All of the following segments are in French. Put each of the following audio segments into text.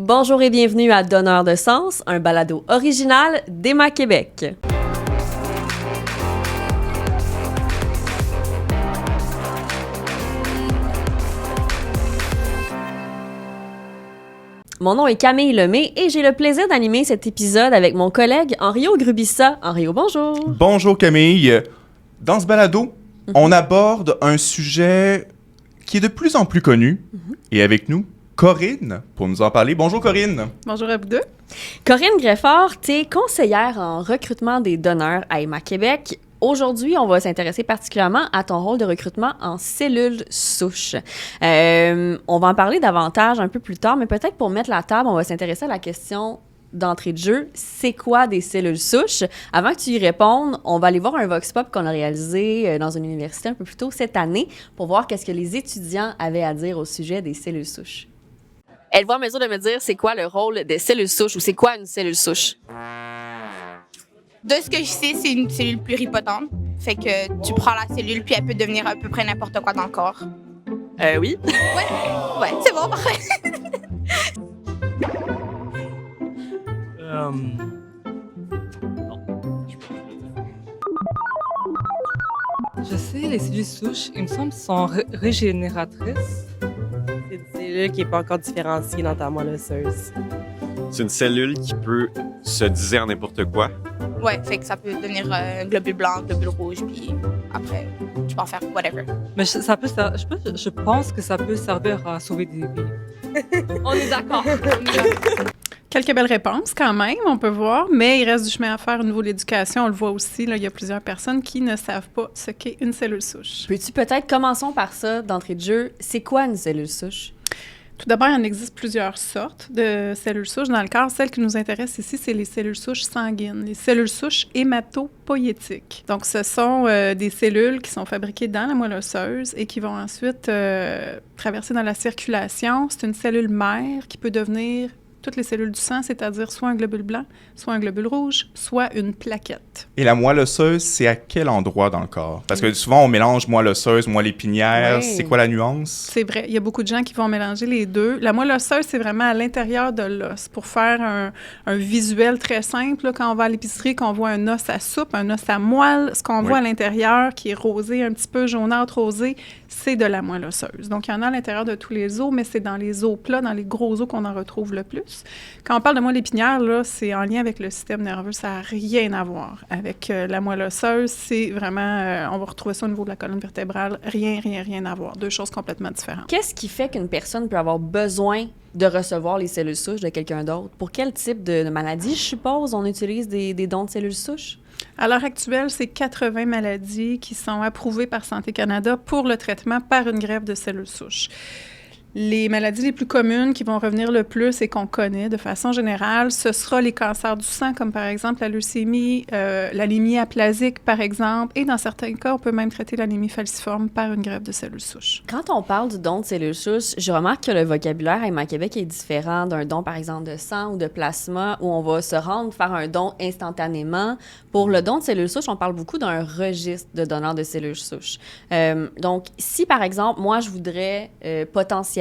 Bonjour et bienvenue à Donneur de sens, un balado original d'Emma Québec. Mon nom est Camille Lemay et j'ai le plaisir d'animer cet épisode avec mon collègue Henrio Grubissa. Henrio, bonjour! Bonjour Camille. Dans ce balado, on aborde un sujet qui est de plus en plus connu. Et avec nous, Corinne, pour nous en parler. Bonjour Corinne. Bonjour à vous deux. Corinne Greffard, tu es conseillère en recrutement des donneurs à Emma Québec. Aujourd'hui, on va s'intéresser particulièrement à ton rôle de recrutement en cellules souches. On va en parler davantage un peu plus tard, mais peut-être pour mettre la table, on va s'intéresser à la question d'entrée de jeu. C'est quoi des cellules souches? Avant que tu y répondes, on va aller voir un Vox Pop qu'on a réalisé dans une université un peu plus tôt cette année pour voir qu'est-ce que les étudiants avaient à dire au sujet des cellules souches. Êtes-vous en mesure de me dire c'est quoi le rôle des cellules souches ou c'est quoi une cellule souche? De ce que je sais, c'est une cellule pluripotente. Fait que tu prends la cellule, puis elle peut devenir à peu près n'importe quoi dans le corps. Oui. Ouais, c'est bon, parfait. Je sais, les cellules souches, il me semble, sont régénératrices. C'est une cellule qui n'est pas encore différenciée dans ta moelle osseuse. C'est une cellule qui peut se diviser en n'importe quoi. Ouais, fait que ça peut devenir globule blanc, globule rouge, puis après, tu peux en faire whatever. Mais je pense que ça peut servir à sauver des vies. On est d'accord. Quelques belles réponses quand même, on peut voir, mais il reste du chemin à faire au niveau de l'éducation. On le voit aussi, là, il y a plusieurs personnes qui ne savent pas ce qu'est une cellule souche. Peux-tu peut-être, commençons par ça, d'entrée de jeu, c'est quoi une cellule souche? Tout d'abord, il en existe plusieurs sortes de cellules souches dans le corps. Celle qui nous intéresse ici, c'est les cellules souches sanguines, les cellules souches hématopoïétiques. Donc, ce sont des cellules qui sont fabriquées dans la moelle osseuse et qui vont ensuite traverser dans la circulation. C'est une cellule mère qui peut devenir toutes les cellules du sang, c'est-à-dire soit un globule blanc, soit un globule rouge, soit une plaquette. Et la moelle osseuse, c'est à quel endroit dans le corps? Parce que souvent, on mélange moelle osseuse, moelle épinière. Oui. C'est quoi la nuance? C'est vrai, il y a beaucoup de gens qui vont mélanger les deux. La moelle osseuse, c'est vraiment à l'intérieur de l'os. Pour faire un visuel très simple, là, quand on va à l'épicerie, qu'on voit un os à soupe, un os à moelle, ce qu'on voit à l'intérieur, qui est rosé, un petit peu jaunâtre rosé, c'est de la moelle osseuse. Donc, il y en a à l'intérieur de tous les os, mais c'est dans les os plats, dans les gros os qu'on en retrouve le plus. Quand on parle de moelle épinière, là, c'est en lien avec le système nerveux, ça n'a rien à voir avec la moelle osseuse. C'est vraiment, on va retrouver ça au niveau de la colonne vertébrale, rien à voir. Deux choses complètement différentes. Qu'est-ce qui fait qu'une personne peut avoir besoin de recevoir les cellules souches de quelqu'un d'autre? Pour quel type de maladie, je suppose, on utilise des dons de cellules souches? À l'heure actuelle, c'est 80 maladies qui sont approuvées par Santé Canada pour le traitement par une greffe de cellules souches. Les maladies les plus communes qui vont revenir le plus et qu'on connaît de façon générale, ce sera les cancers du sang, comme par exemple la leucémie, l'anémie aplasique, par exemple, et dans certains cas, on peut même traiter l'anémie falciforme par une greffe de cellules souches. Quand on parle du don de cellules souches, je remarque que le vocabulaire à Emma Québec est différent d'un don, par exemple, de sang ou de plasma, où on va se rendre faire un don instantanément. Pour le don de cellules souches, on parle beaucoup d'un registre de donneurs de cellules souches. Donc, si, par exemple, moi, je voudrais potentiellement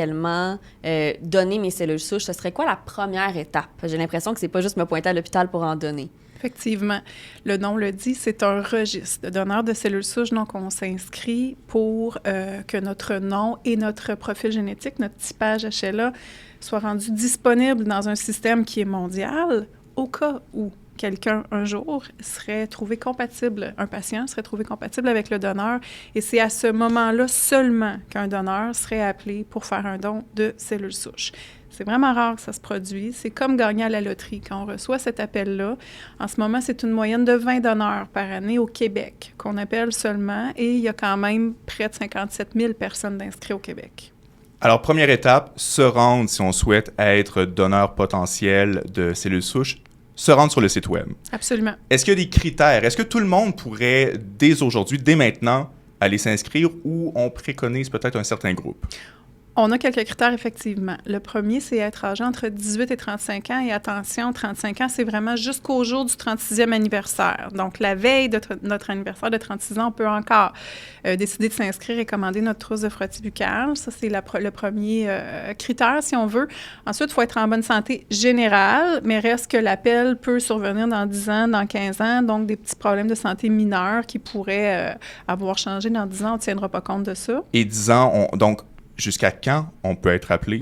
donner mes cellules souches, ce serait quoi la première étape? J'ai l'impression que c'est pas juste me pointer à l'hôpital pour en donner. Effectivement. Le nom le dit, c'est un registre de donneurs de cellules souches. Donc, on s'inscrit pour que notre nom et notre profil génétique, notre typage HLA, soient rendus disponibles dans un système qui est mondial au cas où quelqu'un, un jour, serait trouvé compatible, un patient serait trouvé compatible avec le donneur. Et c'est à ce moment-là seulement qu'un donneur serait appelé pour faire un don de cellules souches. C'est vraiment rare que ça se produise. C'est comme gagner à la loterie. Quand on reçoit cet appel-là, en ce moment, c'est une moyenne de 20 donneurs par année au Québec qu'on appelle seulement. Et il y a quand même près de 57 000 personnes d'inscrits au Québec. Alors, première étape, se rendre, si on souhaite être donneur potentiel de cellules souches, se rendre sur le site web. Absolument. Est-ce qu'il y a des critères? Est-ce que tout le monde pourrait, dès aujourd'hui, dès maintenant, aller s'inscrire ou on préconise peut-être un certain groupe? On a quelques critères, effectivement. Le premier, c'est être âgé entre 18 et 35 ans. Et attention, 35 ans, c'est vraiment jusqu'au jour du 36e anniversaire. Donc, la veille de notre anniversaire de 36 ans, on peut encore décider de s'inscrire et commander notre trousse de frottis buccale. Ça, c'est le premier critère, si on veut. Ensuite, il faut être en bonne santé générale, mais reste que l'appel peut survenir dans 10 ans, dans 15 ans. Donc, des petits problèmes de santé mineurs qui pourraient avoir changé dans 10 ans. On ne tiendra pas compte de ça. Et 10 ans, donc, jusqu'à quand on peut être appelé?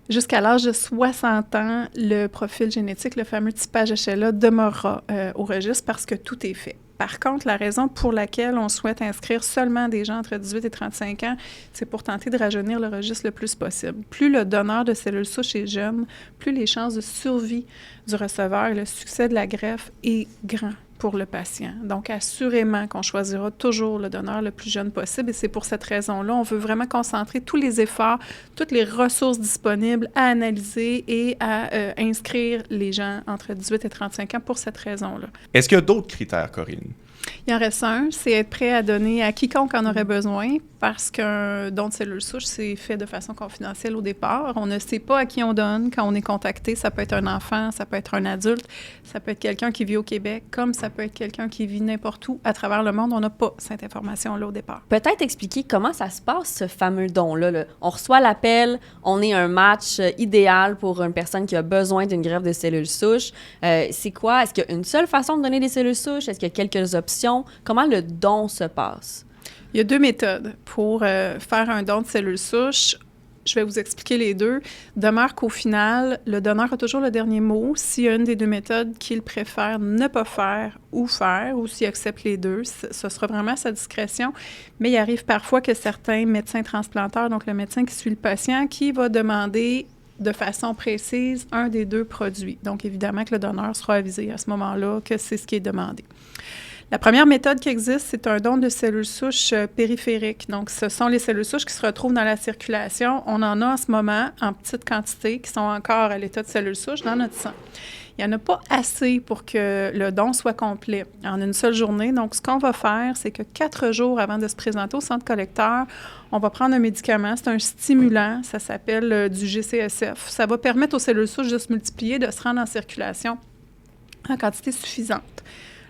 Jusqu'à l'âge de 60 ans, le profil génétique, le fameux typage HLA, demeurera au registre parce que tout est fait. Par contre, la raison pour laquelle on souhaite inscrire seulement des gens entre 18 et 35 ans, c'est pour tenter de rajeunir le registre le plus possible. Plus le donneur de cellules souches est jeune, plus les chances de survie du receveur et le succès de la greffe est grand pour le patient. Donc, assurément qu'on choisira toujours le donneur le plus jeune possible et c'est pour cette raison-là, on veut vraiment concentrer tous les efforts, toutes les ressources disponibles à analyser et à inscrire les gens entre 18 et 35 ans pour cette raison-là. Est-ce qu'il y a d'autres critères, Corinne? Il en reste un, c'est être prêt à donner à quiconque en aurait besoin parce qu'un don de cellules souches, c'est fait de façon confidentielle au départ. On ne sait pas à qui on donne quand on est contacté. Ça peut être un enfant, ça peut être un adulte, ça peut être quelqu'un qui vit au Québec, comme ça peut être quelqu'un qui vit n'importe où à travers le monde. On n'a pas cette information-là au départ. Peut-être expliquer comment ça se passe, ce fameux don-là. Là. On reçoit l'appel, on est un match idéal pour une personne qui a besoin d'une greffe de cellules souches. C'est quoi? Est-ce qu'il y a une seule façon de donner des cellules souches? Est-ce qu'il y a quelques options? Comment le don se passe? Il y a 2 méthodes pour faire un don de cellules souches. Je vais vous expliquer les deux. Demeure qu'au final, le donneur a toujours le dernier mot. S'il y a une des 2 méthodes qu'il préfère ne pas faire, ou s'il accepte les deux, ce sera vraiment à sa discrétion. Mais il arrive parfois que certains médecins transplanteurs, donc le médecin qui suit le patient, qui va demander de façon précise un des 2 produits. Donc, évidemment que le donneur sera avisé à ce moment-là que c'est ce qui est demandé. La première méthode qui existe, c'est un don de cellules souches périphériques. Donc, ce sont les cellules souches qui se retrouvent dans la circulation. On en a en ce moment en petite quantité qui sont encore à l'état de cellules souches dans notre sang. Il n'y en a pas assez pour que le don soit complet en une seule journée. Donc, ce qu'on va faire, c'est que 4 jours avant de se présenter au centre collecteur, on va prendre un médicament. C'est un stimulant. Ça s'appelle du GCSF. Ça va permettre aux cellules souches de se multiplier, de se rendre en circulation en quantité suffisante.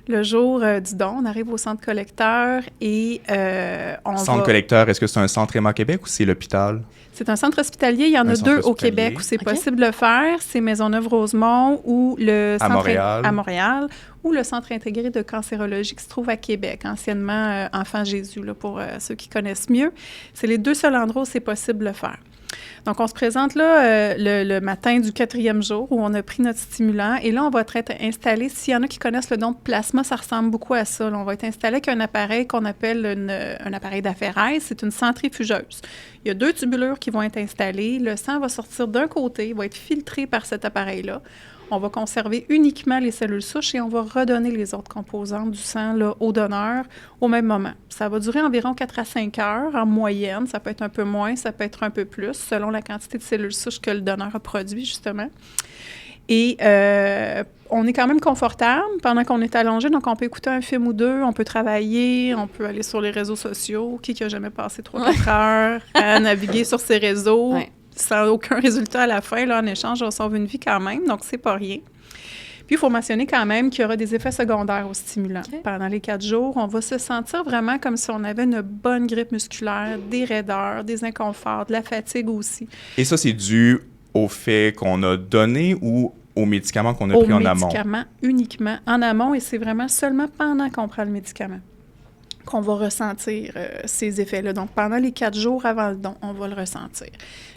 Le jour du don, on arrive au centre collecteur et Centre collecteur, est-ce que c'est un centre Emma Québec ou c'est l'hôpital? C'est un centre hospitalier. Il y en a 2 au Québec où c'est possible de le faire. C'est Maisonneuve-Rosemont ou le centre à Montréal ou le centre intégré de cancérologie qui se trouve à Québec, anciennement Enfant Jésus, là, pour ceux qui connaissent mieux. C'est les 2 seuls endroits où c'est possible de le faire. Donc, on se présente là le matin du 4e jour où on a pris notre stimulant et là, on va être installé. S'il y en a qui connaissent le don de plasma, ça ressemble beaucoup à ça. Là, on va être installé avec un appareil qu'on appelle un appareil d'affairaise. C'est une centrifugeuse. Il y a 2 tubulures qui vont être installées. Le sang va sortir d'un côté, va être filtré par cet appareil-là. On va conserver uniquement les cellules souches et on va redonner les autres composantes du sang là, au donneur au même moment. Ça va durer environ 4 à 5 heures en moyenne. Ça peut être un peu moins, ça peut être un peu plus, selon la quantité de cellules souches que le donneur a produit, justement. Et on est quand même confortable pendant qu'on est allongé, donc on peut écouter un film ou 2, on peut travailler, on peut aller sur les réseaux sociaux. Qui n'a jamais passé 3-4 heures à naviguer sur ces réseaux? Ouais. Sans aucun résultat à la fin, là, en échange, on sauve une vie quand même, donc c'est pas rien. Puis, il faut mentionner quand même qu'il y aura des effets secondaires au stimulant. Okay. Pendant les 4 jours, on va se sentir vraiment comme si on avait une bonne grippe musculaire, des raideurs, des inconforts, de la fatigue aussi. Et ça, c'est dû au fait qu'on a donné ou aux médicaments qu'on a pris en amont? Aux médicaments uniquement en amont, et c'est vraiment seulement pendant qu'on prend le médicament qu'on va ressentir ces effets-là. Donc, pendant les 4 jours avant le don, on va le ressentir.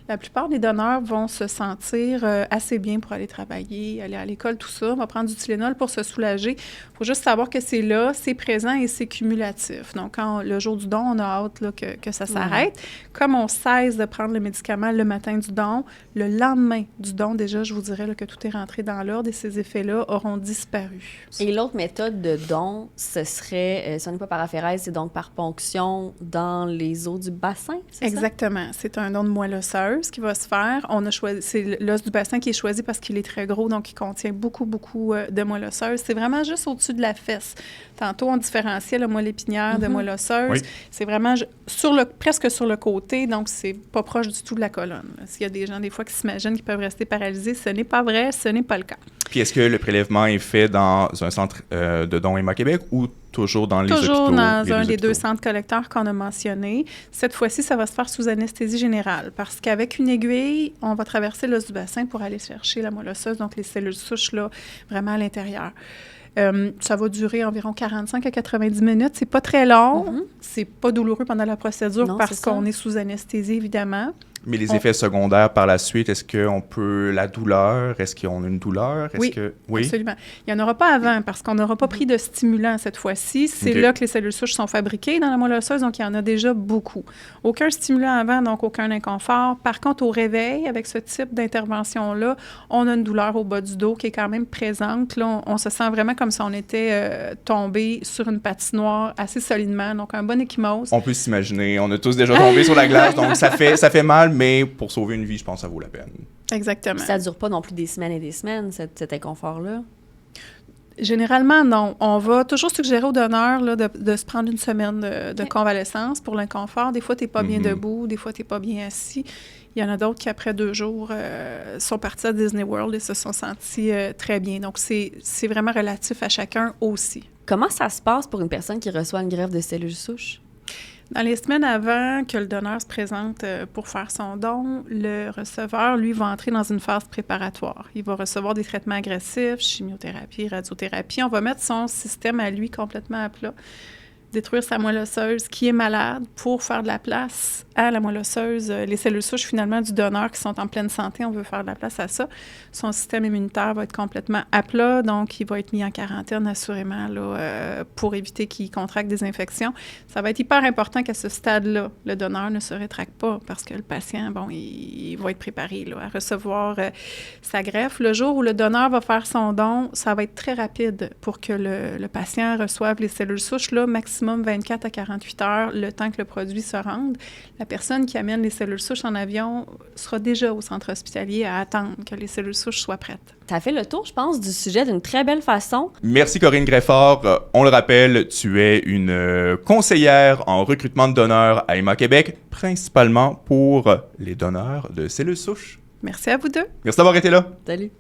La plupart des donneurs vont se sentir assez bien pour aller travailler, aller à l'école, tout ça. On va prendre du Tylenol pour se soulager. Il faut juste savoir que c'est là, c'est présent et c'est cumulatif. Donc, le jour du don, on a hâte là, que ça s'arrête. Comme on cesse de prendre le médicament le matin du don, le lendemain du don, déjà, je vous dirais là, que tout est rentré dans l'ordre et ces effets-là auront disparu. Et l'autre méthode de don, ce serait, si on n'est pas par affairaise, c'est donc par ponction dans les os du bassin, c'est Exactement. C'est un don de moelle osseuse. mollusseuse qui va se faire. On a choisi, c'est l'os du bassin qui est choisi parce qu'il est très gros, donc il contient beaucoup de moelle osseuse. C'est vraiment juste au-dessus de la fesse. Tantôt, on différenciait la moelle épinière de moelle osseuse. Oui. C'est vraiment presque sur le côté, donc c'est pas proche du tout de la colonne. S'il y a des gens, des fois, qui s'imaginent qu'ils peuvent rester paralysés, ce n'est pas vrai, ce n'est pas le cas. Puis est-ce que le prélèvement est fait dans un centre de dons Héma-Québec ou toujours dans les hôpitaux? Toujours dans un des hôpitaux? 2 centres collecteurs qu'on a mentionnés. Cette fois-ci, ça va se faire sous anesthésie générale parce qu'avec une aiguille, on va traverser l'os du bassin pour aller chercher la moelle osseuse, donc les cellules souches, là, vraiment à l'intérieur. Ça va durer environ 45 à 90 minutes. C'est pas très long. C'est pas douloureux pendant la procédure parce qu'on est sous anesthésie, évidemment. Mais les effets secondaires par la suite, est-ce qu'on peut... La douleur, est-ce qu'on a une douleur? Oui, absolument. Il n'y en aura pas avant parce qu'on n'aura pas pris de stimulant cette fois-ci. C'est là que les cellules souches sont fabriquées dans la moelle osseuse, donc il y en a déjà beaucoup. Aucun stimulant avant, donc aucun inconfort. Par contre, au réveil, avec ce type d'intervention-là, on a une douleur au bas du dos qui est quand même présente. Là, on se sent vraiment comme si on était tombé sur une patinoire assez solidement, donc un bon ecchymose. On peut s'imaginer, on a tous déjà tombé sur la glace, donc ça fait mal, mais pour sauver une vie, je pense que ça vaut la peine. Exactement. Ça ne dure pas non plus des semaines et des semaines, cet inconfort-là? Généralement, non. On va toujours suggérer aux donneurs là, de se prendre une semaine de convalescence pour l'inconfort. Des fois, tu n'es pas bien debout, des fois, tu n'es pas bien assis. Il y en a d'autres qui, après 2 jours, sont partis à Disney World et se sont sentis très bien. Donc, c'est vraiment relatif à chacun aussi. Comment ça se passe pour une personne qui reçoit une greffe de cellules souches? Dans les semaines avant que le donneur se présente pour faire son don, le receveur, lui, va entrer dans une phase préparatoire. Il va recevoir des traitements agressifs, chimiothérapie, radiothérapie. On va mettre son système à lui complètement à plat, détruire sa moelle osseuse qui est malade pour faire de la place à la moelle osseuse. Les cellules souches, finalement, du donneur qui sont en pleine santé, on veut faire de la place à ça. Son système immunitaire va être complètement à plat, donc il va être mis en quarantaine, assurément, là, pour éviter qu'il contracte des infections. Ça va être hyper important qu'à ce stade-là, le donneur ne se rétracte pas parce que le patient, bon, il va être préparé là, à recevoir sa greffe. Le jour où le donneur va faire son don, ça va être très rapide pour que le patient reçoive les cellules souches, là, maximum 24 à 48 heures, le temps que le produit se rende. La personne qui amène les cellules souches en avion sera déjà au centre hospitalier à attendre que les cellules souches soient prêtes. Ça fait le tour, je pense, du sujet d'une très belle façon. Merci Corinne Greffard. On le rappelle, tu es une conseillère en recrutement de donneurs à Héma-Québec, principalement pour les donneurs de cellules souches. Merci à vous deux. Merci d'avoir été là. Salut.